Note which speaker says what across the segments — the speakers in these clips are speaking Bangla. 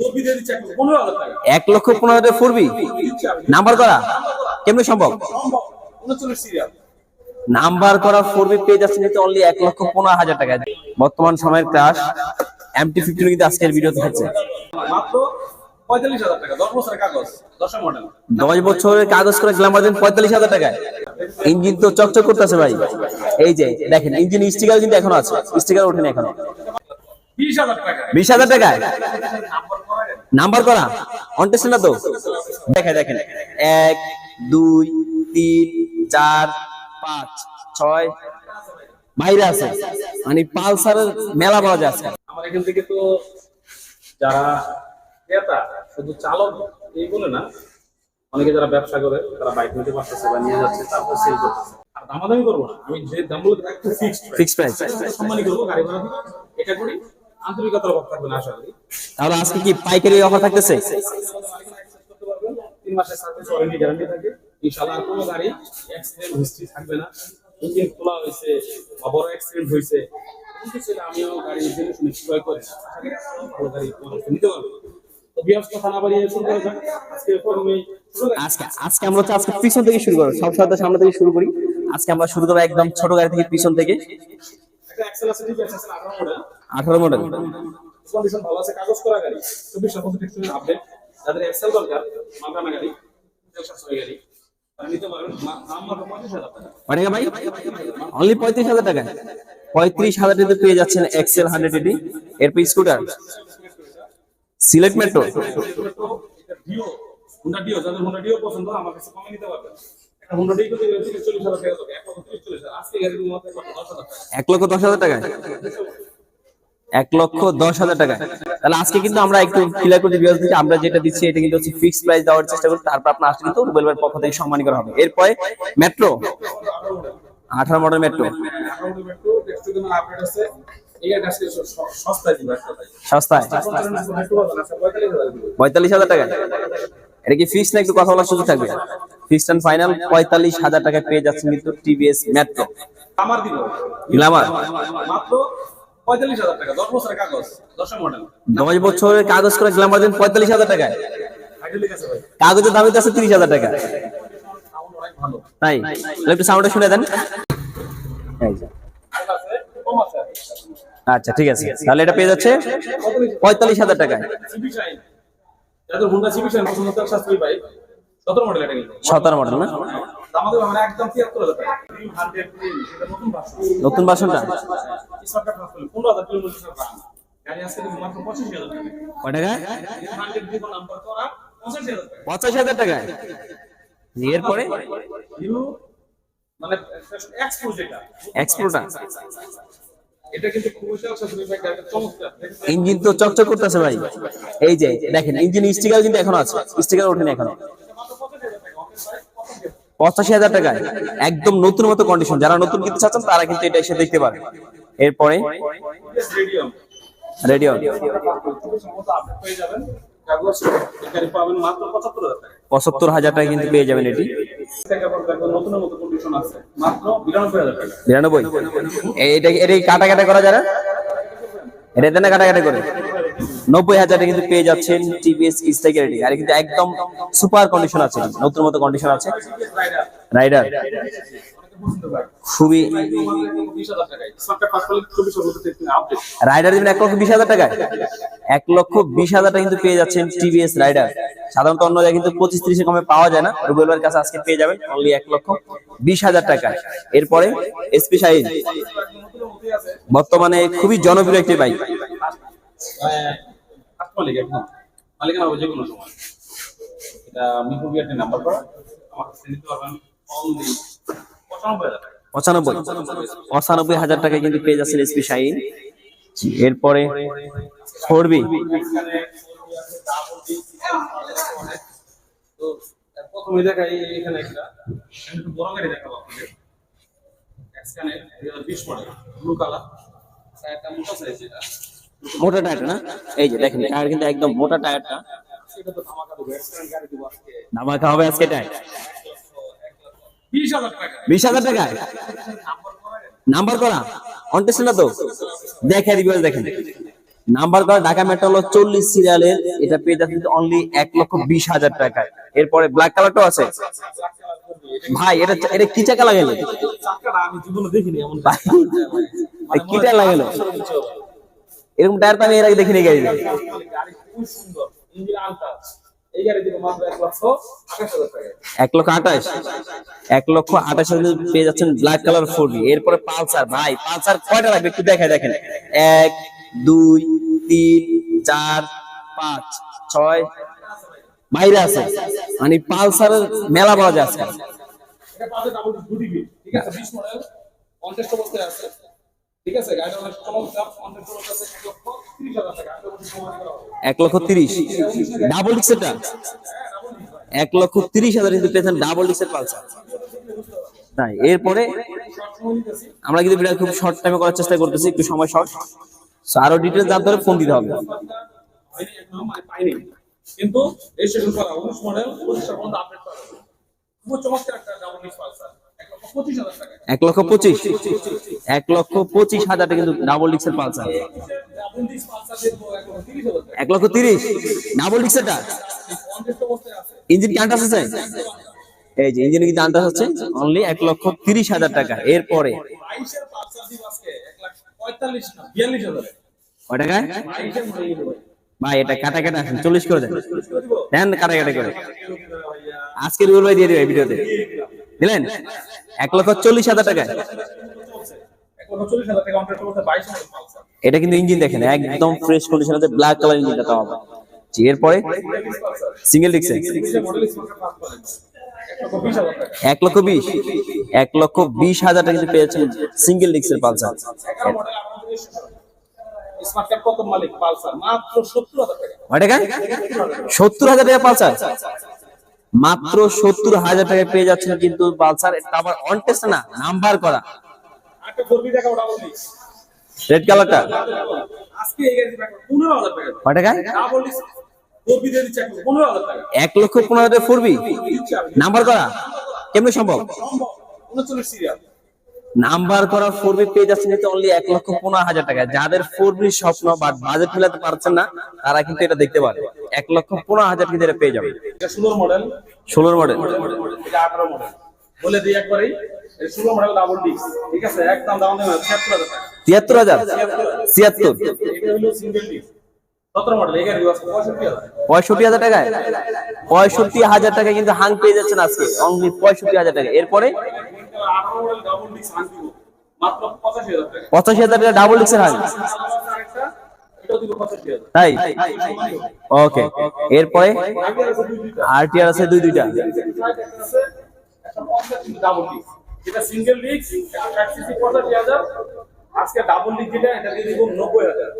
Speaker 1: 1,15,000 ফুরবি নাম্বার করা কেমনে সম্ভব? নাম্বার করা ফুরবি পেয়ে যাচ্ছে কিন্তু অনলি 1,15,000 টাকা। বর্তমান সময়ের ক্রাশ MT-15 কিন্তু আজকের ভিডিওতে হচ্ছে
Speaker 2: মাত্র 45,000 টাকা, 10 বছরের কাগজ, 10 মডেল,
Speaker 1: 10 বছরের কাগজ করে গ্ল্যামার দেন 45,000 টাকায়। ইঞ্জিন তো চকচক করতেছে ভাই, এই যে দেখেন ইঞ্জিন স্টিকার কিন্তু এখনো আছে, স্টিকার ওঠেনি এখনো।
Speaker 2: 20,000 টাকা,
Speaker 1: 20,000 টাকায় নাম্বার করা অনটেস্ট না তো? দেখেন 1 2 3 4 5 6 বাইরে আছে, মানে পালসারের মেলা পাওয়া যায় আজকে।
Speaker 2: আমার এখান থেকে তো যারা ক্রেতা শুধু চালক এই বলে না, অনেকে যারা ব্যবসা করে তারা বাইক নিতে পারতেছে বা নিয়ে যাচ্ছে, তারপর সেল করতেছে। আর দামাদামি করবো না, আমি যে দাম বলতে একটু ফিক্সড প্রাইস সম্মানই করবো, গাড়ি ভাড়া দিব এটা করি, আন্তরিকতার অভাব থাকবে না আশা করি।
Speaker 1: তাহলে আজকে কি পাইকারি অফার থাকতেছে?
Speaker 2: 3 মাসের সার্ভিস ওয়ারেন্টি গ্যারান্টি থাকে ইনশাআল্লাহ। আর কোনো গাড়ি অ্যাক্সিডেন্ট হিস্ট্রি থাকবে না, ইঞ্জিন খোলা হয়েছে বা বড় অ্যাক্সিডেন্ট হয়েছে কিন্তু সেটা আমিও গাড়ি জেনে শুনে ক্রয় করি, আশা করি ভালো গাড়ি নিতে পারবো। তো বিয়াস কথা না বাড়িয়ে শুরু করা যাক।
Speaker 1: আজকে আমরা আজকে পিছন থেকে শুরু করব, সব সময় সামনে থেকে শুরু করি। আজকে আমরা শুরু করব একদম ছোট গাড়ি থেকে, পিছন থেকে।
Speaker 2: একটা এক্সেল আছে, ঠিক আছে,
Speaker 1: 18 মডেল,
Speaker 2: কন্ডিশন ভালো আছে, কাগজ করা গাড়ি, 24 সাল পর্যন্ত টেকসই আপডেট। যাদের এক্সেল দরকার, মাগনা গাড়ি, 100 গাড়ি নিতে পারেন। দাম মাত্র 35,000 টাকা।
Speaker 1: মানে ভাই অনলি 35,000 টাকা, 35,000 টাকাতে পেয়ে যাচ্ছেন এক্সেল 100 এটি। এরপর scooter Sylhet metro,
Speaker 2: Dio, Honda Dio, যাদের হোন্ডা ডিও পছন্দ আমার কাছে কমে নিতে পারবেন। একটা হোন্ডা ডিও তো 40,000 টাকা হবে, 1,30,000 আজকে গাড়ি মাত্র 10,000 টাকা,
Speaker 1: 1,10,000 টাকা, 1,10,000 টাকা। তাহলে আজকে কিন্তু আমরা একটু ক্লিয়ার করে ভিউয়ার্স দিচ্ছি, আমরা যেটা দিচ্ছি এটা কিন্তু হচ্ছে ফিক্সড প্রাইস দেওয়ার চেষ্টা করি, তারপর আপনার আসলে কিন্তু রুবেল ভাইয়ের পক্ষ থেকে সম্মানী করা হবে। এরপরে মেট্রো 18 মডেল মেট্রো,
Speaker 2: আপডেট আছে। এই গাড়িটা আজকে সস্তায় দিবে,
Speaker 1: সস্তায় 45,000 টাকা। এটা কি ফিক্সড না একটু কথা বলার সুযোগ থাকবে? ফিক্সড এন্ড ফাইনাল 45,000 টাকা পেয়ে যাচ্ছেন কিন্তু টিভিএস মেট্রো
Speaker 2: আমার দিব
Speaker 1: গ্ল্যামার
Speaker 2: মাত্র 45,000 টাকা, 10 বছরের কাগজ, 10 মডেল,
Speaker 1: 10 বছরের কাগজ করে গ্ল্যামার দেন 45,000 টাকায়। কাগজের দাম আছে 30,000 টাকা, তাই? একটু সাউন্ডটা শুনে দেন। আচ্ছা ঠিক আছে, তাহলে এটা পেয়ে যাচ্ছে 45,000 টাকায়।
Speaker 2: যাদের হোন্ডা সিভি শাইন পছন্দ তার শাস্ত্রী বাইক, 17 মডেল, এটা কিন্তু
Speaker 1: 17 মডেল না?
Speaker 2: আমাদের মানে একদম 73,000 টাকা। 100 এটা নতুন ভার্সন,
Speaker 1: নতুন ভার্সনটা
Speaker 2: সরকার ট্রান্সফার 15,000 কিলোমিটার রান গাড়ি আজকে মাত্র 25,000 টাকা।
Speaker 1: কয় টাকা?
Speaker 2: 100 দিব নাম্বার করা 85,000 টাকা,
Speaker 1: 85,000 টাকায়। এরপরে
Speaker 2: হিরো মানে এক্সপোজ, এটা
Speaker 1: এক্সপ্লোটা
Speaker 2: এটা কিন্তু খুব শাস্ত্রী বাইক, গাড়িটা চমৎকার।
Speaker 1: ইঞ্জিন তো চকচক করতেছে ভাই, এই যে দেখেন ইঞ্জিন স্টিকার কিন্তু এখনো আছে, স্টিকার ওঠেনি এখনো। 85,000 টাকায় একদম নতুন মতো কন্ডিশন, যারা নতুন কিনতে চাচ্ছেন তারা কিন্তু এটা এসে দেখতে পারেন। এরপরে রেডিও
Speaker 2: আপডেট পেয়ে যাবেন, কাগজ গাড়ি পাবেন মাত্র 75,000 টাকা,
Speaker 1: 75,000 টাকা কিন্তু পেয়ে যাবেন এটি।
Speaker 2: নতুন মতো কন্ডিশন আছে মাত্র 92,000 টাকা,
Speaker 1: 92। এটা এটা কাটা কাটা করা যারা এটা দেন কাটা কাটা করে 90,000 টাকা কিন্তু পেয়ে যাচ্ছেন টিভিএস স্ট্রাইকার এটি। আর কিন্তু একদম সুপার কন্ডিশন আছে, নতুন মতো কন্ডিশন আছে। রাইডার খুবই রাইডার দিবেন 1,20,000 টাকায়, 1,20,000 টাকা কিন্তু পেয়ে যাচ্ছেন টিভিএস রাইডার। সাধারণত অন্য জায়গায় কিন্তু 25-30 কমে পাওয়া যায় না, রুবেল ভাইয়ের কাছে আজকে পেয়ে যাবেন অনলি 1,20,000 টাকায়। এরপরে এসপি শাহিন, বর্তমানে খুবই জনপ্রিয় একটি বাইক।
Speaker 2: মালিকানা হবে যে কোনো সময়, এটা মিরপুর বিআরটি নাম্বার করা, আমার কাছে নিতে পারবেন অনলি
Speaker 1: 95,000 টাকায় কিন্তু পেয়ে যাচ্ছেন এসপি শাহিন। এরপরে 4B,
Speaker 2: তো প্রথমে দেখাই এখানে একটা বড় গাড়ি দেখাবো আপনাদের, এক্সকানের 2020 মডেল, ব্লু কালার, একটা মোটর সাইজ, এটা
Speaker 1: মোটা টায়ার না? এই যে দেখেন টায়ার কিন্তু একদম মোটা টায়ারটা,
Speaker 2: সেটা তো ধামাকা দেবো, এক্সকানের গাড়ি দেবো আজকে,
Speaker 1: ধামাকা হবে আজকে টায়ার
Speaker 2: 20,000 টাকা,
Speaker 1: 20,000 টাকায় নাম্বার করা অনটেস্ট না তো? দেখে দিবেন, দেখেন নাম্বার করা ঢাকা মেট্রো 40 সিরিয়ালের, এটা পেয়ে যাচ্ছে অনলি 1,20,000 টাকায়। এরপরে ব্ল্যাক কালারটাও আছে ভাই, এটা এটা কি চাকা লাগাইলো
Speaker 2: চাকাটা আমি জীবনে দেখিনি এমন
Speaker 1: ভাই, এটা কি টায়ার লাগাইলো? এরকম টায়ার তো আমি এর আগে দেখিনি গাড়িতে।
Speaker 2: গাড়ি খুব সুন্দর, ইঞ্জিন আনটাচ। এই গাড়ি দিব মাত্র 1,28,000 টাকা।
Speaker 1: 1,28,000, 1,28,000 পেয়ে যাচ্ছেন ব্ল্যাক কালার 4B। এরপরে পালসার, ভাই পালসার কয়টা লাগবে একটু দেখাই দেখেন। 1 2 3 4 5 6 বাইরে আছে, মানে পালসারের মেলা পাওয়া যায় আজকাল।
Speaker 2: এটা পাবে ডাবল ডিবি, ঠিক আছে, 20 মডেল, কন্টেস্ট অবস্থায় আছে, ঠিক আছে। গাড়িটা অনেক চমৎকার, কন্টেস্ট অবস্থায় আছে, 1,30,000 টাকা। এটা বলতে সময় করা হবে
Speaker 1: 1,30,000 ডাবল ডিক্সেরটা, 1,30,000 কিন্তু পেয়েছেন ডাবল ডিক্সের পালসার। তাই এরপরে আমরা কিন্তু ভিডিও খুব শর্ট টাইমে করার চেষ্টা করতেছি, একটু সময় শর্ট। আরো ডিটেইলস জানতে হলে ফোন দিতে হবে।
Speaker 2: হয়নি একদম, মানে পাইনি, কিন্তু রেজিস্ট্রেশন করা 19 মডেল, 25 পর্যন্ত আপডেট করা হবে। খুব চমৎকার একটা ডাবল ডিক্স পালসার, 1,25,000 টাকা।
Speaker 1: 1,25,000, 1,25,000 টাকা কিন্তু ডাবল ডিক্সের পালসার।
Speaker 2: ডাবল ডিক্স পালসার দেব 1,30,000 টাকা।
Speaker 1: 1,30,000 ডাবল ডিক্সেরটা,
Speaker 2: কন্টেস্ট অবস্থায় আছে,
Speaker 1: ইঞ্জিন কি আনটাস আছে? এই যে ইঞ্জিন কিন্তু আনটাস আছে, অনলি 1,30,000 টাকা। এরপরে
Speaker 2: 22 এর পালসার দিব আজকে 1,45,000 না 42,000
Speaker 1: কয় টাকায়
Speaker 2: 22 এর মডেল দিব
Speaker 1: ভাই? এটা কাটা কাটা আসেন, 40 করে দেন,
Speaker 2: করে দিব।
Speaker 1: দেন কাটা কাটা করে।
Speaker 2: ভাইয়া
Speaker 1: আজকে রুল ভাই দিয়ে দিবে ভিডিওতে, দিলেন 1,40,000 টাকায়।
Speaker 2: 1,40,000 টাকা কন্ট্রাক্ট করতে 22 মডেল পালসার।
Speaker 1: এটা কিন্তু ইঞ্জিন দেখেন একদম ফ্রেশ কন্ডিশন আছে, ব্ল্যাক কালার ইঞ্জিনটা তাও আবার। জি, এরপরে সিঙ্গেল ডিক্সে
Speaker 2: মডেল স্মার্ট পাস করেন 1,20,000 টাকা।
Speaker 1: 1,20,000, 1,20,000 টাকা কিন্তু পেয়েছেন সিঙ্গেল ডিক্সের পালসার।
Speaker 2: 11 মডেল আমাদের স্মার্ট কার্ড কত মালিক পালসার মাত্র 70,000 টাকা।
Speaker 1: কয় টাকা? 70,000 টাকা পালসার, মাত্র 70,000 টাকায় পেয়ে যাচ্ছেন কিন্তু পালসার। এটা আবার অন টেস্ট না, নাম্বার করা,
Speaker 2: একটা 4B টাকা ডাবল ডিক্স
Speaker 1: রেড কালারটা।
Speaker 2: আজকে এই গাড়ি দিবেন 15,000 টাকা।
Speaker 1: কয় টাকা?
Speaker 2: ডাবল ডিক্স 4B দিয়ে দিচ্ছে 15,000 টাকা।
Speaker 1: 1,15,000 4B নাম্বার করা, কেমনে সম্ভব?
Speaker 2: সম্ভব 39 সিরিয়াল।
Speaker 1: নাম্বার করা 4B পেয়ে যাচ্ছেন কিন্তু অনলি 1,15,000 টাকা। যাদের 4B স্বপ্ন বাট বাজেট ফেলাতে পারছেন না, তারা কিন্তু এটা দেখতে পারে। 1,15,000 কিন্তু এটা পেয়ে যাবে।
Speaker 2: এটা 16 মডেল,
Speaker 1: 16 মডেল,
Speaker 2: এটা 18 মডেল। বলে দিই একবারই, এটা 16 মডেল ডাবল ডিক্স, ঠিক আছে, একদম দাম দেবেন 76,000 টাকা।
Speaker 1: 73,000, 76,
Speaker 2: এটা হলো সিঙ্গেল ডিক্স 17 মডেল, এই গাড়ি আছে 65,000।
Speaker 1: 65,000 টাকায়, 65,000 টাকায় কিন্তু হাং পেয়ে যাচ্ছেন আজকে, অনলি 65,000 টাকা। এরপরে
Speaker 2: 18 মডেল ডাবল ডিক্স হান দিব মাত্র 85,000 টাকা।
Speaker 1: 85,000 টাকা ডাবল ডিক্সের হাং,
Speaker 2: আরেকটা এটাও দিব 85,000।
Speaker 1: তাই ওকে। এরপরে আরটিআর আছে দুইটা।
Speaker 2: ডাবল ডিক্স, এটা সিঙ্গেল ডিক্স 60 সিসি 85,000। আজকে ডাবল ডিক্স যেটা এটা দিয়ে দিব 90,000।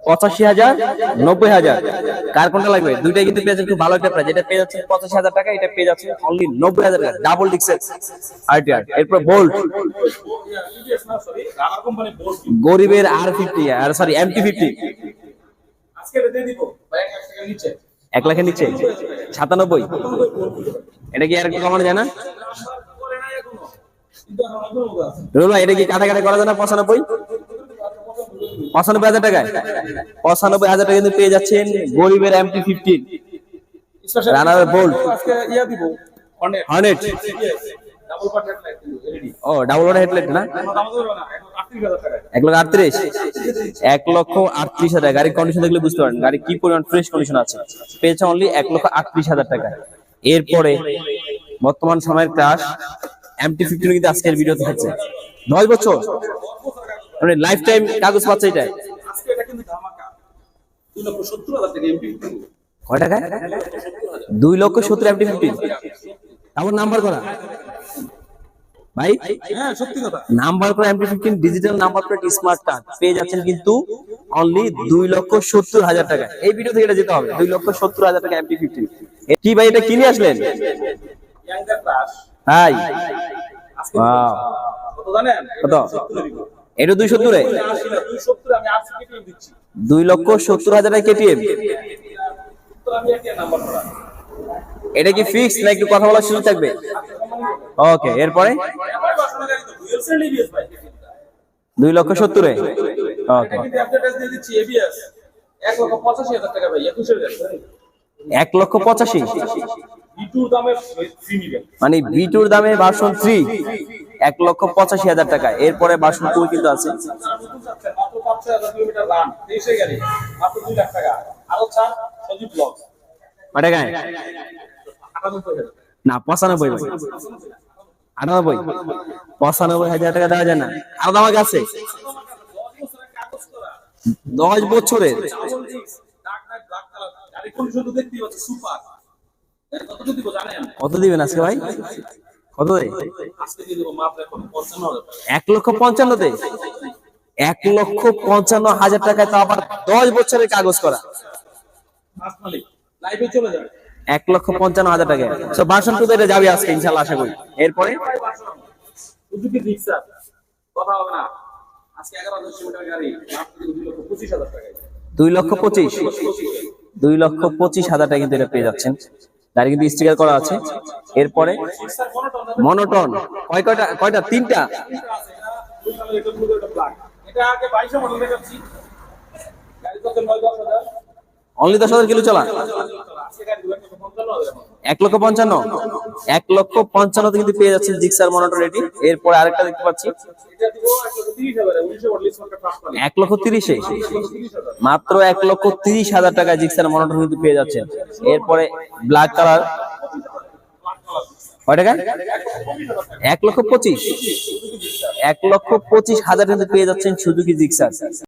Speaker 1: 85,000, 90,000, কার কোনটা লাগবে? দুইটাই কিন্তু পেয়ে যাচ্ছেন খুব ভালো একটা প্রাইস। এটা পেয়ে যাচ্ছেন 85,000 টাকা, এটা পেয়ে যাচ্ছেন অনলি 90,000 টাকা ডাবল ডিক্সের আরটিআর। এরপর বোল্ট,
Speaker 2: টিভিএস না সরি রানার কোম্পানি বোর্ড
Speaker 1: গরিবের R50, আর সরি MT50,
Speaker 2: আজকে এটা দিয়ে দিব ভাই 1 লাখ টাকা নিচে।
Speaker 1: 1 লাখের নিচে 97। এটা কি আর একটু কমানো যায় না?
Speaker 2: করে নাই এখনো, কিন্তু এখন নতুন মতো আছে।
Speaker 1: রুল ভাই, এটা কি কাটা কাটা করা যায় না? 95, 95,000 টাকায়, 95,000 টাকা কিন্তু পেয়ে যাচ্ছেন গরিবের MT15
Speaker 2: স্পেশাল
Speaker 1: রানার বোল্ট।
Speaker 2: আজকে ইয়া দিব
Speaker 1: Hornet,
Speaker 2: double part light LED.
Speaker 1: ও ডাবল ওয়ার হেডলাইট না?
Speaker 2: এখন দাম দেব না, এখন 38,000 টাকা।
Speaker 1: 1,38,000, 1,38,000 টাকা। গাড়ির কন্ডিশন দেখলে বুঝতে পারেন গাড়ি কি পরিমাণ ফ্রেশ কন্ডিশন আছে। পেয়েছে অনলি 1,38,000 টাকা। এরপরে বর্তমান সময়ের ক্রাশ MT15 কিন্তু আজকের ভিডিওতে থাকছে 10 বছর, মানে লাইফ টাইম কাগজ পাচ্ছে এটা।
Speaker 2: আজকে এটা কিন্তু ধামাকা 2,70,000 টাকা এমপি।
Speaker 1: কয় টাকা? 2,70,000 MT15, তারপর নাম্বার করা ভাই,
Speaker 2: হ্যাঁ সত্যি কথা।
Speaker 1: নাম্বার করা MT15 digital number plate smart card পেয়ে যাচ্ছেন কিন্তু অনলি 2,70,000 টাকা। এই ভিডিও থেকে এটা যেতে হবে 2,70,000 টাকা MT15। কি ভাই, এটা কিনে আসলেন?
Speaker 2: ইয়াঙ্গার ক্রাশ
Speaker 1: হাই,
Speaker 2: আজকে
Speaker 1: ওয়াও,
Speaker 2: কত জানেন?
Speaker 1: কত?
Speaker 2: 70 দিব।
Speaker 1: এটা 270,
Speaker 2: 270 আমি আরসিপি কিনে দিচ্ছি।
Speaker 1: 2,70,000 টাকা KTM।
Speaker 2: তো আমি একটা নাম্বার করা।
Speaker 1: এটা কি ফিক্স না একটু কথা বলার সুযোগ থাকবে? ওকে, এরপরে
Speaker 2: আমার বাসনা গাড়ি তো ডুয়াল সেল এবিএস ভাই।
Speaker 1: 2,70,000, ওকে।
Speaker 2: কিন্তু অ্যাডভার্টাইজ দিয়ে দিচ্ছি এবিএস 1,85,000 টাকা ভাই, 21-এর গাড়ি।
Speaker 1: 1,85,000
Speaker 2: B2 দামে 3 নিবেন।
Speaker 1: মানে V2 এর দামে ভার্সন 3 1,85,000 টাকা। এরপরে ভার্সন 2 কিন্তু আছে।
Speaker 2: নতুন যাচ্ছে, মাত্র 5,000 কিলোমিটার রান, 23-এর গাড়ি, মাত্র 2 লাখ টাকা। আরো ছাড়, সজীব ব্লগ।
Speaker 1: কয় টাকায়?
Speaker 2: 98,000
Speaker 1: না 95 ভাই, 98, 95,000 টাকা দেওয়া যায় না। আরো দাম আছে 10 বছরের।
Speaker 2: গাড়ি কন্ডিশন তো দেখতেই পাচ্ছি, সুপার। কত দিব জানেন?
Speaker 1: কত দিবেন আজকে ভাই? কত দেয়?
Speaker 2: আজকে দিয়ে দেবো মাত্র এখন 55,000 টাকা।
Speaker 1: 1,55,000 1,55,000 টাকায় তো আবার 10 বছরের কাগজ করা।
Speaker 2: ফার্স্ট মালিক লাইভে চলে যাবে।
Speaker 1: 1,55,000 টাকা। সো ভার্সন 2 তে যাবে আজকে ইনশাআল্লাহ, আশা করি। এরপরে
Speaker 2: সুজুকি জিক্সার, কথা হবে না। আজকে 11,000 কিলোমিটার গাড়ি, মাত্র 2,25,000 টাকা।
Speaker 1: 2,25,000 2,25,000 টাকা কিন্তু এটা পেয়ে যাচ্ছেন। গাড়ি কিন্তু স্টিকার করা আছে। এরপরে
Speaker 2: জিক্সার
Speaker 1: মনোটন কয়টা? তিনটা।
Speaker 2: এটা আগে 22 মডেল দেখাচ্ছি, গাড়ি কত 9-10,000।
Speaker 1: অনলি 10,000 কিলো চলা।
Speaker 2: আজকে গাড়ি 2,55,000।
Speaker 1: 1,55,000 1,55,000 কিন্তু পেয়ে যাচ্ছেন জিক্সার মনোটন এটি। এরপরে আরেকটা দেখতে পাচ্ছি
Speaker 2: এটা দিব 1,30,000, 19 মডেল স্মার্ট ফার্স্ট মালিক।
Speaker 1: 1,30,000
Speaker 2: 1,30,000
Speaker 1: মাত্র 1,30,000 টাকা জিক্সার মনোটন কিন্তু পেয়ে যাচ্ছেন। এরপরে ব্ল্যাক কালার কয় টাকা? 1,25,000 1,25,000 কিন্তু পেয়ে যাচ্ছেন সুজুকি জিক্সার।